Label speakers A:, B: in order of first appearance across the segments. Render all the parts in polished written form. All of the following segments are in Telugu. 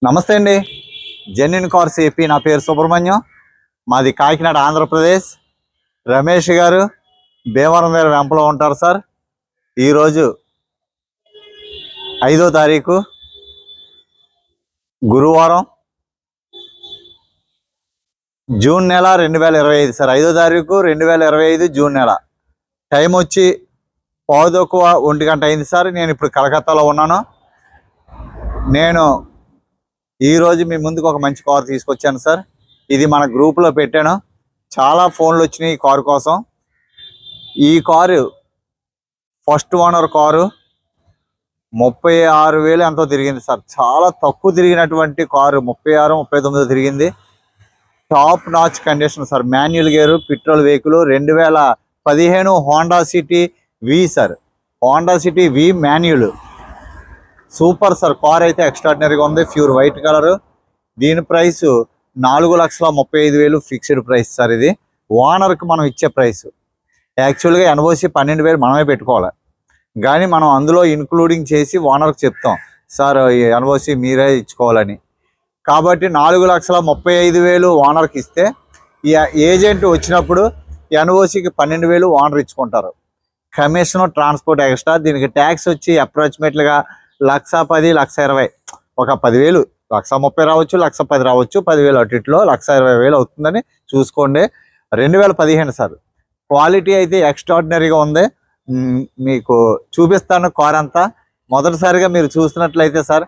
A: నమస్తే అండి. Genuine cars AP. నా పేరు సుబ్రహ్మణ్యం. మాది కాకినాడ, ఆంధ్రప్రదేశ్. రమేష్ గారు భీమవరం దగ్గర వెంపలో ఉంటారు సార్. ఈరోజు 5వ తారీఖు గురువారం, జూన్ నెల 2025 సార్. 5వ తారీఖు 2025 జూన్ నెల. టైం వచ్చి 1:15 అయింది సార్. నేను ఇప్పుడు కలకత్తాలో ఉన్నాను. నేను ఈరోజు మీ ముందుకు ఒక మంచి కారు తీసుకొచ్చాను సార్. ఇది మన గ్రూప్లో పెట్టాను. చాలా ఫోన్లు వచ్చినాయి ఈ కారు కోసం. ఈ కారు ఫస్ట్ ఓనర్ కారు. 36,000 ఎంతో తిరిగింది సార్. చాలా తక్కువ తిరిగినటువంటి కారు. 36, 39 తిరిగింది. Top notch condition sir. Manual gear, petrol vehicle. 2015 Honda City V sir. Honda City V manual. Super sir. Car అయితే ఎక్స్ట్రాడినరీగా ఉంది. Pure white colour. దీని ప్రైస్ 4,35,000 ఫిక్స్డ్ ప్రైస్ సార్. ఇది ఓనర్కి మనం ఇచ్చే ప్రైస్. యాక్చువల్గా ఎన్ఓసి 12,000 మనమే పెట్టుకోవాలి, కానీ మనం అందులో ఇన్క్లూడింగ్ చేసి ఓనర్కి చెప్తాం సార్ ఎన్ఓసి మీరే ఇచ్చుకోవాలని. కాబట్టి 4,35,000 ఓనర్కి ఇస్తే ఈ ఏజెంట్ వచ్చినప్పుడు ఎన్ఓసికి 12,000 ఓనర్ ఇచ్చుకుంటారు. Commission, transport extra. దీనికి ట్యాక్స్ వచ్చి అప్రాక్సిమేట్లీగా 1,10,000, 1,20,000. ఒక 10,000, 1,30,000 రావచ్చు, 1,10,000 రావచ్చు. 10,000 అటు ఇట్లో 1,20,000 అవుతుందని చూసుకోండి. 2015 సార్. క్వాలిటీ అయితే ఎక్స్ట్రాడినరీగా ఉంది. మీకు చూపిస్తాను కార్ అంతా. మొదటిసారిగా మీరు చూసినట్లయితే సార్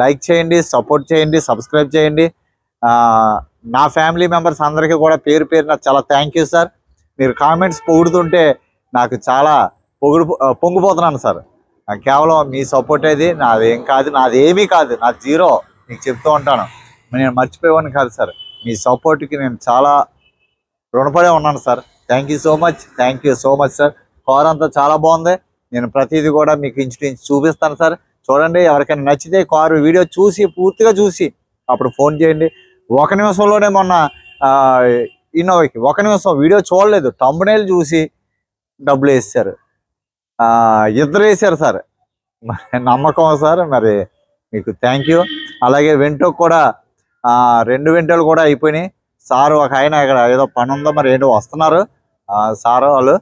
A: లైక్ చేయండి, సపోర్ట్ చేయండి, సబ్స్క్రైబ్ చేయండి. నా ఫ్యామిలీ మెంబర్స్ అందరికీ కూడా పేరు పేరున చాలా థ్యాంక్ యూ సార్. మీరు కామెంట్స్ పొగుడుతుంటే నాకు చాలా పొంగిపోతున్నాను సార్. కేవలం మీ సపోర్ట్ అది. నాదేం కాదు, నాదేమీ కాదు, నా జీరో. మీకు చెప్తూ ఉంటాను, నేను మర్చిపోయేవాడిని కాదు సార్. మీ సపోర్ట్కి నేను చాలా రుణపడే ఉన్నాను sir. Thank you so much, thank you so much sir. Car అంతా చాలా బాగుంది. నేను ప్రతిదీ కూడా మీకు ఇంచు చూపిస్తాను సార్. చూడండి, ఎవరికైనా నచ్చితే కారు వీడియో చూసి పూర్తిగా చూసి అప్పుడు ఫోన్ చేయండి. 1 నిమిషంలోనే మొన్న ఇన్నోవాకి 1 నిమిషం వీడియో చూడలేదు, థంబ్నెయిల్ చూసి డబ్బులు వేసారు. ఇద్దరు వేసారు సార్. మరి నమ్మకం సార్. మరి మీకు థ్యాంక్ యూ. అలాగే వెంటో కూడా 2 వెంటోలు కూడా అయిపోయినాయి సార్. ఒక ఆయన ఇక్కడ ఏదో పని ఉందో మరి ఏంటో వస్తున్నారు సార్ వాళ్ళు.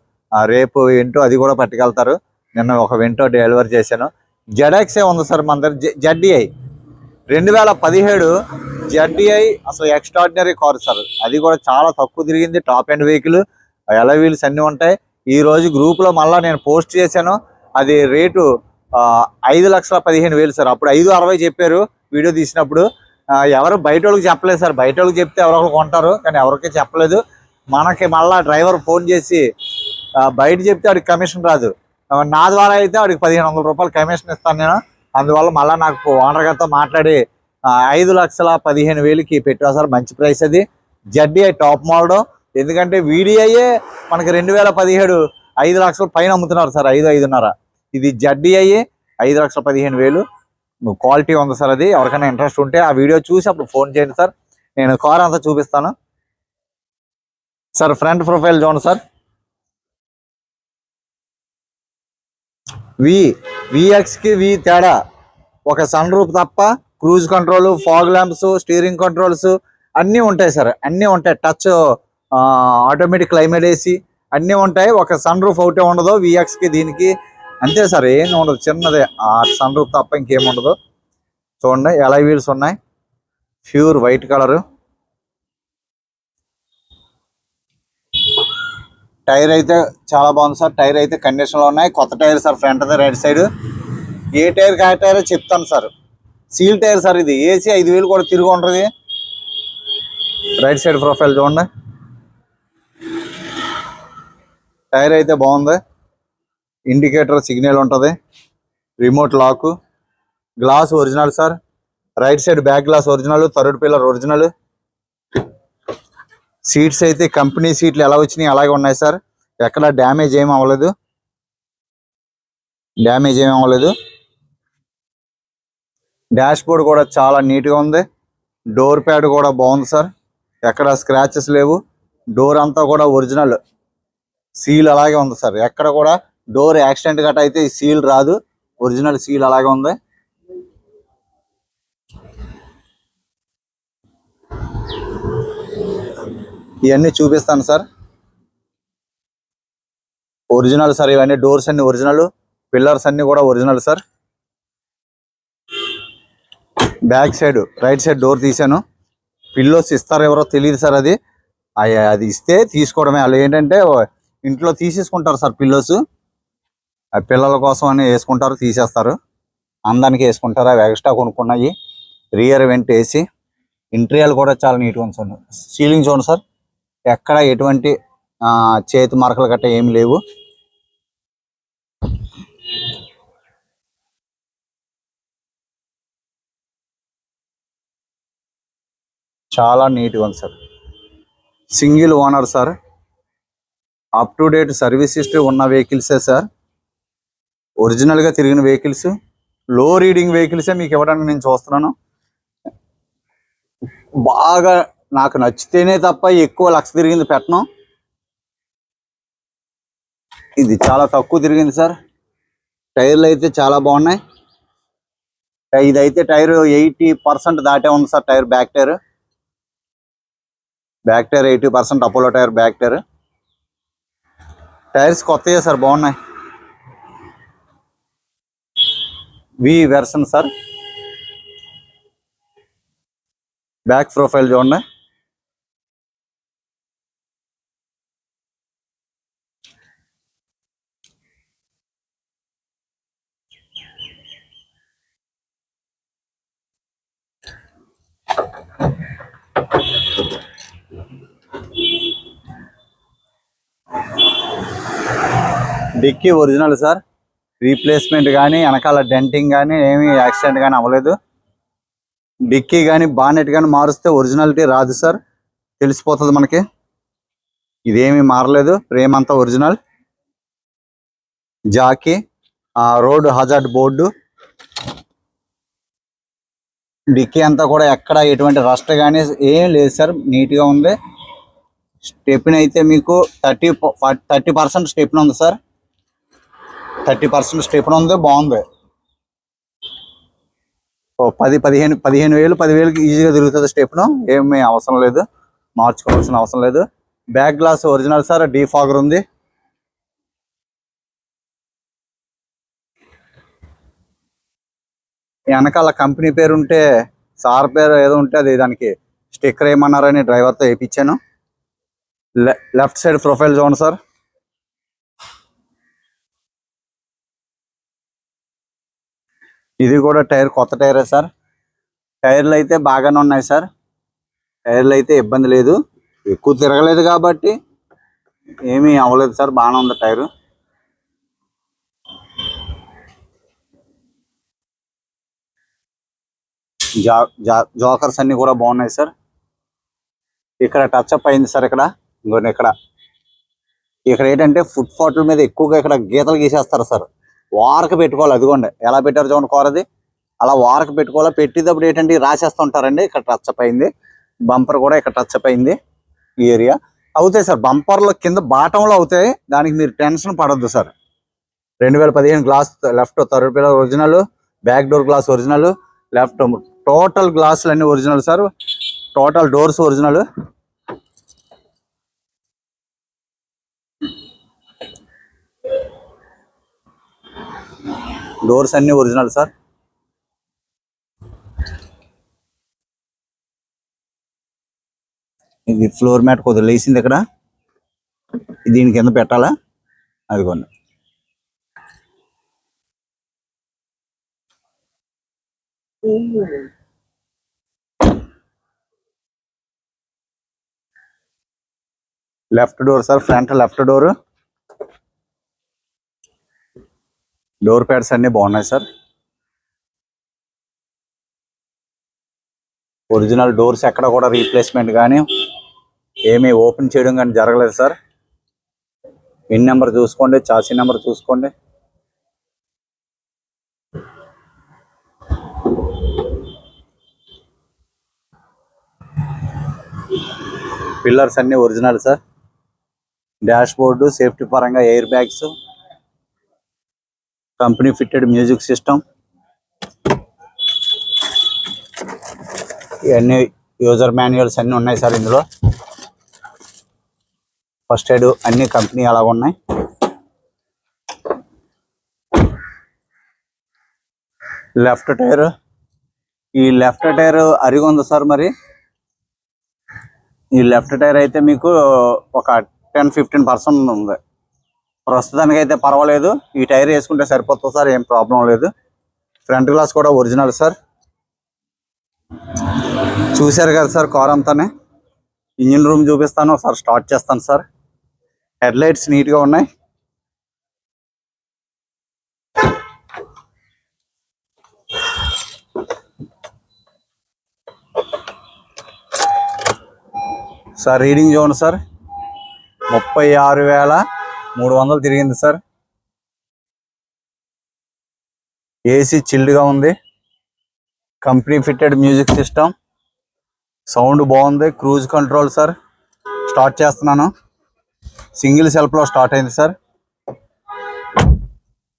A: రేపు వెంటో అది కూడా పట్టుకెళ్తారు. నిన్న ఒక వెంటో డెలివరీ చేశాను. జెడ్ఎక్సే ఉంది సార్ మన దగ్గర. జెడ్డీఐ 2017 జెడ్డీఐ అసలు ఎక్స్ట్రాడినరీ కార్ సార్. అది కూడా చాలా తక్కువ తిరిగింది. టాప్ ఎండ్ వెహికల్, అలా వీల్స్ అన్నీ ఉంటాయి. ఈరోజు గ్రూప్లో మళ్ళీ నేను పోస్ట్ చేశాను. అది రేటు 5,15,000 సార్. అప్పుడు 5,60 చెప్పారు వీడియో తీసినప్పుడు. ఎవరు బయట వాళ్ళకి చెప్పలేదు సార్. బయట వాళ్ళకి చెప్తే ఎవరొకరు కొంటారు, కానీ ఎవరికి చెప్పలేదు. మనకి మళ్ళీ డ్రైవర్ ఫోన్ చేసి బయట చెప్తే వాడికి కమిషన్ రాదు. నా ద్వారా అయితే వాడికి 1,500 రూపాయలు కమిషన్ ఇస్తాను నేను. అందువల్ల మళ్ళీ నాకు ఓనర్ గారితో మాట్లాడి 5,15,000కి పెట్టాను సార్. మంచి ప్రైస్ అది. ZDi top model. ఎందుకంటే వీడిఐయే మనకి 2017 5 లక్షల పైన అమ్ముతున్నారు సార్. 5,5,5. ఇది జెడ్డీఐ 5,15,000. క్వాలిటీ ఉంది సార్. అది ఎవరికైనా ఇంట్రెస్ట్ ఉంటే ఆ వీడియో చూసి అప్పుడు ఫోన్ చేయండి సార్. నేను కార్ అంతా చూపిస్తాను సార్. ఫ్రంట్ ప్రొఫైల్ చూడండి సార్. విఎక్స్కి వి తేడా ఒక సన్ రూఫ్ తప్ప cruise control, fog lamps, steering controls అన్నీ ఉంటాయి సార్. అన్నీ ఉంటాయి. టచ్ ఆటోమేటిక్ క్లైమేట్ ఏసీ అన్నీ ఉంటాయి. ఒక సన్ రూఫ్ ఒకటే ఉండదు విఎక్స్కి. దీనికి అంతే సార్, ఏం ఉండదు. చిన్నదే ఆ సన్ రూఫ్ తప్ప ఇంకేం ఉండదు. చూడండి, ఎలా వీల్స్ ఉన్నాయి. Pure white colour. టైర్ అయితే చాలా బాగుంది సార్. టైర్ అయితే కండిషన్లో ఉన్నాయి. కొత్త tyre sir. Front the right side. ఏ టైర్ ఆ టైర్ చెప్తాను సార్. Seal tyre sir. ఇది ఏసీ 5,000 కూడా తిరిగి ఉంటుంది. రైట్ సైడ్ ప్రొఫైల్ చూడండి. టైర్ అయితే బాగుంది. ఇండికేటర్ సిగ్నల్ ఉంటుంది. Remote lock. Glass original sir. Right side back glass original. Third pillar original. Seats అయితే కంపెనీ సీట్లు ఎలా వచ్చినాయి అలాగే ఉన్నాయి సార్. ఎక్కడ డ్యామేజ్ ఏమి అవ్వలేదు. డాష్ బోర్డ్ కూడా చాలా నీట్గా ఉంది. డోర్ ప్యాడ్ కూడా బాగుంది సార్. ఎక్కడ స్క్రాచెస్ లేవు. డోర్ అంతా కూడా ఒరిజినల్. సీల్ అలాగే ఉంది సార్. ఎక్కడ కూడా డోర్ యాక్సిడెంట్ గట్ట అయితే ఈ సీల్ రాదు. ఒరిజినల్ సీల్ అలాగే ఉంది. ఇవన్నీ చూపిస్తాను సార్. ఒరిజినల్ సార్, ఇవన్నీ డోర్స్ అన్ని ఒరిజినల్, పిల్లర్స్ అన్ని కూడా original sir. Back side right side door తీసాను. పిల్లోస్ ఇస్తారు ఎవరో తెలియదు సార్. అది ఇస్తే తీసుకోవడమే. వాళ్ళు ఏంటంటే ఇంట్లో తీసేసుకుంటారు సార్ పిల్లోస్. ఆ పిల్లల కోసం అని వేసుకుంటారు, తీసేస్తారు, అందానికి వేసుకుంటారు. అవి ఎక్స్ట్రా కొనుక్కున్నాయి. రియర్ వెంట్ వేసి ఇంటీరియర్ కూడా చాలా నీట్గా ఉంది సార్. సీలింగ్ చూడండి సార్, ఎక్కడ ఎటువంటి చేతి మరకలు గట్ట ఏమి లేవు. చాలా నీట్గా ఉంది sir. Single owner sir. Up to date service history ఉన్న వెహికల్సే సార్. ఒరిజినల్గా తిరిగిన వెహికల్స్, లో రీడింగ్ వెహికల్సే మీకు ఇవ్వడానికి నేను చూస్తున్నాను. బాగా నాకు నచ్చితేనే తప్ప ఎక్కువ లక్ష తిరిగింది పెట్టను. ఇది చాలా తక్కువ తిరిగింది సార్. టైర్లు అయితే చాలా బాగున్నాయి. ఇదైతే టైర్ 80% దాటే ఉంది sir. Tyre back tyre 80%. Apollo tyre back tyre. Tyres కొత్తయే సార్, బాగున్నాయి. V version sir. Back profile చూడండి. Dicky original sir. రీప్లేస్మెంట్ కానీ వెనకాల డెంటింగ్ కానీ ఏమీ యాక్సిడెంట్ కానీ అవ్వలేదు. డిక్కీ కానీ బానెట్ కానీ మారుస్తే ఒరిజినాలిటీ రాదు సార్, తెలిసిపోతుంది మనకి. ఇదేమీ మారలేదు, ఫ్రేమ్ అంతా ఒరిజినల్. జాకీ, రోడ్ హజార్డ్ బోర్డు, డిక్కీ అంతా కూడా ఎక్కడ ఎటువంటి రస్ట్ కానీ ఏం లేదు సార్, నీట్గా ఉంది. స్టెప్ని అయితే మీకు 30% స్టెప్ని ఉంది సార్. 30% స్టెప్ని ఉంది, బాగుంది. 10,000-15,000 ఈజీగా తిరుగుతుంది స్టెప్ను. ఏమీ అవసరం లేదు, మార్చుకోవాల్సిన అవసరం లేదు. Back glass original sir. Defogger ఉంది. వెనకాల కంపెనీ పేరు ఉంటే, సార్ పేరు ఏదో ఉంటే అది దానికి స్టిక్కర్ ఏమన్నారని డ్రైవర్తో వేయించాను. లెఫ్ట్ సైడ్ ప్రొఫైల్ చూడండి సార్. ఇది కూడా టైర్ కొత్త టైరే సార్. టైర్లు అయితే బాగానే ఉన్నాయి సార్. టైర్లు అయితే ఇబ్బంది లేదు, ఎక్కువ తిరగలేదు కాబట్టి ఏమీ అవ్వలేదు సార్, బాగానే ఉంది టైరు. జోకర్స్ అన్ని కూడా బాగున్నాయి సార్. ఇక్కడ టచ్ అప్ అయింది సార్. ఇక్కడ ఏంటంటే ఫుట్ పాత్ల మీద ఎక్కువగా ఇక్కడ గీతలు గీసేస్తారు సార్. వారకు పెట్టుకోవాలి. అదిగోండి ఎలా పెట్టారు చూడండి కోరది, అలా వారకు పెట్టుకోవాలి. పెట్టేటప్పుడు ఏంటంటే రాసేస్తుంటారండి. ఇక్కడ టచ్ అప్ అయింది. బంపర్ కూడా ఇక్కడ టచ్ అప్ అయింది. ఈ ఏరియా అవుతాయి సార్. బంపర్లో కింద బాటంలో అవుతాయి, దానికి మీరు టెన్షన్ పడొద్దు sir. 2015 glass left third pillar original, back door glass original, left total గ్లాసులు అన్ని original sir. Total doors original. Doors అన్ని ఒరిజినల్ సార్. ఇది ఫ్లోర్ మ్యాట్ కొద్దిగా లేసింది ఇక్కడ, దీని కింద పెట్టాలా, అదిగోండి. Left door sir, front left door. Door pads అన్ని బాగున్నాయి సార్. ఒరిజినల్ డోర్స్ ఎక్కడ కూడా రీప్లేస్మెంట్ కానీ ఏమీ ఓపెన్ చేయడం కానీ జరగలేదు సార్. విన్ నెంబర్ చూసుకోండి, చాసీ నెంబర్ చూసుకోండి. పిల్లర్స్ అన్ని original sir. Dashboard safety పరంగా air bags, company fitted music system, ఇవన్నీ యూజర్ మాన్యువల్స్ అన్నీ ఉన్నాయి సార్ ఇందులో. ఫస్ట్ ఎయిడ్ అన్ని కంపెనీ అలాగ ఉన్నాయి. లెఫ్ట్ టైర్, ఈ లెఫ్ట్ టైర్ అరిగి ఉంది సార్. మరి ఈ లెఫ్ట్ టైర్ అయితే మీకు ఒక 10-15% ఉంది. ప్రస్తుతానికి అయితే పర్వాలేదు, ఈ టైర్ వేసుకుంటే సరిపోతుంది సార్, ఏం ప్రాబ్లం లేదు. ఫ్రంట్ గ్లాస్ కూడా ఒరిజినల్ సార్. చూశారు కదా సార్ కార్ అంతానే. ఇంజిన్ రూమ్ చూపిస్తాను, ఒకసారి స్టార్ట్ చేస్తాను సార్. హెడ్ లైట్స్ నీట్గా ఉన్నాయి. సార్ రీడింగ్ చూడండి సార్, 36,300 తిరిగింది సార్. ఏసీ చిల్డ్గా ఉంది. Company fitted music system, sound బాగుంది. Cruise control sir. స్టార్ట్ చేస్తున్నాను. సింగిల్ సెల్ఫ్లో స్టార్ట్ అయింది sir.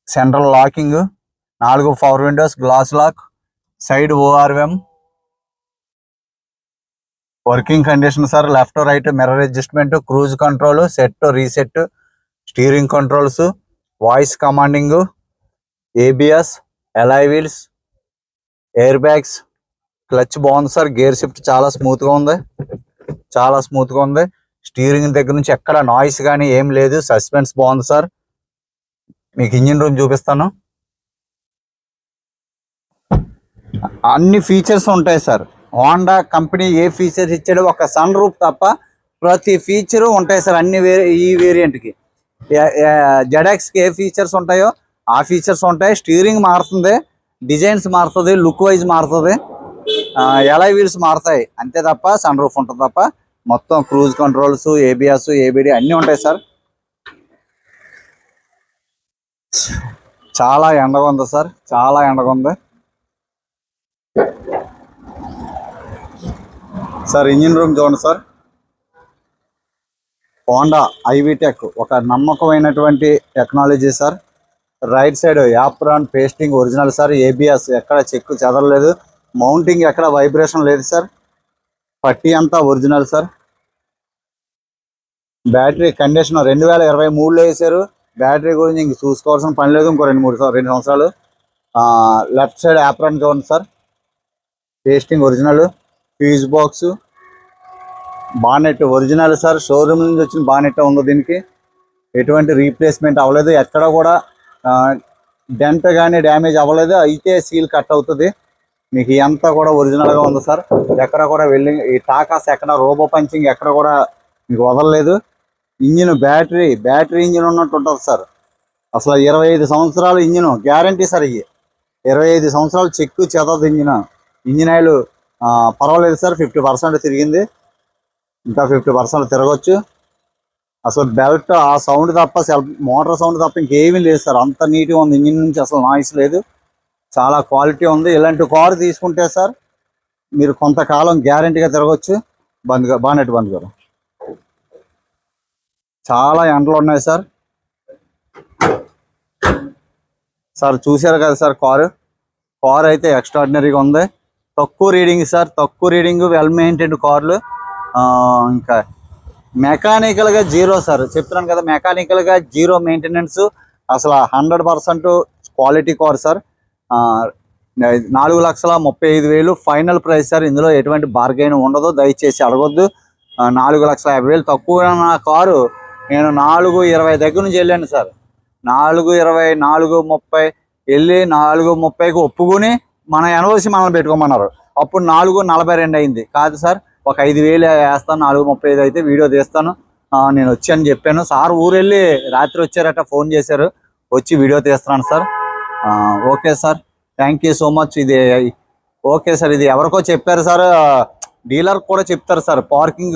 A: Central locking, 4 power windows, glass lock, side ORM, working condition sir. Left right mirror adjustment, cruise control, set reset, steering controls, voice commanding, ABS, alloy wheels, air bags, clutch బాగుంది సార్. గేర్ షిఫ్ట్ చాలా స్మూత్గా ఉంది, చాలా స్మూత్గా ఉంది. స్టీరింగ్ దగ్గర నుంచి ఎక్కడ నాయిస్ కానీ ఏం లేదు. సస్పెన్స్ బాగుంది సార్. మీకు ఇంజిన్ రూమ్ చూపిస్తాను. అన్ని ఫీచర్స్ ఉంటాయి సార్. హోండా కంపెనీ ఏ ఫీచర్స్ ఇచ్చాడో ఒక సన్ రూఫ్ తప్ప ప్రతి ఫీచరు ఉంటాయి సార్ అన్ని ఈ వేరియంట్కి. జెడ్ఎక్స్కి ఏ ఫీచర్స్ ఉంటాయో ఆ ఫీచర్స్ ఉంటాయి. స్టీరింగ్ మారుతుంది, డిజైన్స్ మారుతుంది, లుక్ వైజ్ మారుతుంది, అలాయ్ వీల్స్ మారుతాయి అంతే తప్ప సన్ రూఫ్ ఉంటుంది తప్ప. మొత్తం క్రూజ్ కంట్రోల్స్, ABS, ABD అన్నీ ఉంటాయి సార్. చాలా ఎండగా ఉంది సార్, చాలా ఎండగా ఉంది సార్. ఇంజిన్ రూమ్ చూడండి సార్. హోండా ఐవిటెక్ ఒక నమ్మకమైనటువంటి technology sir. Right side apron pasting original sir. ABS ఎక్కడ చెక్కు చెదరలేదు. మౌంటింగ్ ఎక్కడ వైబ్రేషన్ లేదు సార్. పట్టీ అంతా ఒరిజినల్ సార్. బ్యాటరీ కండిషన్ 2023లో వేసారు. బ్యాటరీ గురించి ఇంక చూసుకోవాల్సిన పని లేదు. ఇంకో 2 సంవత్సరాలు. లెఫ్ట్ సైడ్ యాప్రాన్ చూడండి sir. Pasting original. Fuse box, bonnet original sir. Showroom నుంచి వచ్చిన బానెట్ ఉంది. దీనికి ఎటువంటి రీప్లేస్మెంట్ అవ్వలేదు. ఎక్కడ కూడా డెంట్ కానీ డ్యామేజ్ అవ్వలేదు. అయితే సీల్ కట్ అవుతుంది. మీకు ఇదంతా కూడా ఒరిజినల్గా ఉంది సార్. ఎక్కడ కూడా ఈ టాకాస్ ఎక్కడ రోబో పంచింగ్ ఎక్కడ కూడా మీకు వదలలేదు. ఇంజిన్ బ్యాటరీ ఇంజిన్ ఉన్నట్టు ఉంటుంది సార్. అసలు 25 సంవత్సరాలు ఇంజిన్ గ్యారంటీ సార్. ఇవి 25 సంవత్సరాలు చెక్కు చెదదు ఇంజిన్ ఆయిల్ పర్వాలేదు సార్. 50% తిరిగింది, ఇంకా 50% తిరగచ్చు. అసలు బెల్ట్ ఆ సౌండ్ తప్ప మోటార్ సౌండ్ తప్ప ఇంకేమీ లేదు సార్. అంత నీట్గా ఉంది. ఇంజిన్ నుంచి అసలు నాయిస్ లేదు. చాలా క్వాలిటీ ఉంది. ఇలాంటి కారు తీసుకుంటే సార్ మీరు కొంతకాలం గ్యారంటీగా తిరగచ్చు. బానెట్ బంద్ గారు. చాలా ఎండలు ఉన్నాయి సార్. సార్ చూశారు కదా సార్ కారు అయితే ఎక్స్ట్రాడినరీగా ఉంది. తక్కువ రీడింగ్ సార్, తక్కువ రీడింగ్, వెల్ మెయింటైన్డ్ కార్లు. ఇంకా మెకానికల్గా జీరో సార్. చెప్తున్నాను కదా, మెకానికల్గా జీరో మెయింటెనెన్స్. అసలు 100% quality car sir. 4,35,000 final price sir. ఇందులో ఎటువంటి బార్గెయిన్ ఉండదు, దయచేసి అడగొద్దు. 4,50,000 తక్కువ నా కారు నేను 4,20 దగ్గర నుంచి వెళ్ళాను సార్. 4,20, 4,30 వెళ్ళి 4,30కి ఒప్పుకొని మన ఎనవసి మనల్ని పెట్టుకోమన్నారు. అప్పుడు 4,42 అయింది. కాదు సార్, ఒక 5,000 వేస్తాను, 4,35 అయితే వీడియో తీస్తాను, నేను వచ్చి అని చెప్పాను. సార్ ఊరెళ్ళి రాత్రి వచ్చారట, ఫోన్ చేశారు, వచ్చి వీడియో తీస్తున్నాను sir. Okay sir, thank you so much. ఇది ఓకే సార్. ఇది ఎవరికో చెప్పారు సార్, డీలర్ కూడా చెప్తారు సార్. పార్కింగ్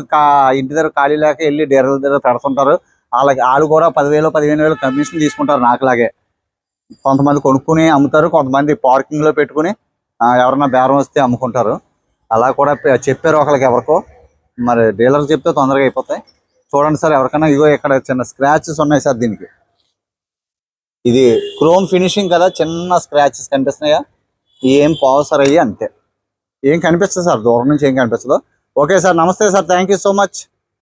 A: ఇంటి దగ్గర ఖాళీ లేక వెళ్ళి డీలర్ దగ్గర పెడుతుంటారు. వాళ్ళు కూడా 10,000, 15,000 కమిషన్ తీసుకుంటారు నాకులాగే. కొంతమంది కొనుక్కుని అమ్ముతారు, కొంతమంది పార్కింగ్లో పెట్టుకుని ఎవరన్నా బేరం వస్తే అమ్ముకుంటారు. అలా కూడా చెప్పారు ఒకరికి ఎవరికో. మరి డీలర్ చెప్తే తొందరగా అయిపోతాయి. చూడండి సార్ ఎవరికైనా. ఇగో ఇక్కడ చిన్న స్క్రాచెస్ ఉన్నాయి సార్ దీనికి. ఇది క్రోమ్ ఫినిషింగ్ కదా, చిన్న స్క్రాచెస్ కనిపిస్తున్నాయా, ఏం పోవు సార్ అయ్యి అంతే. ఏం కనిపిస్తుంది సార్, దూరం నుంచి ఏం కనిపించదు. ఓకే సార్, నమస్తే sir, thank you so much.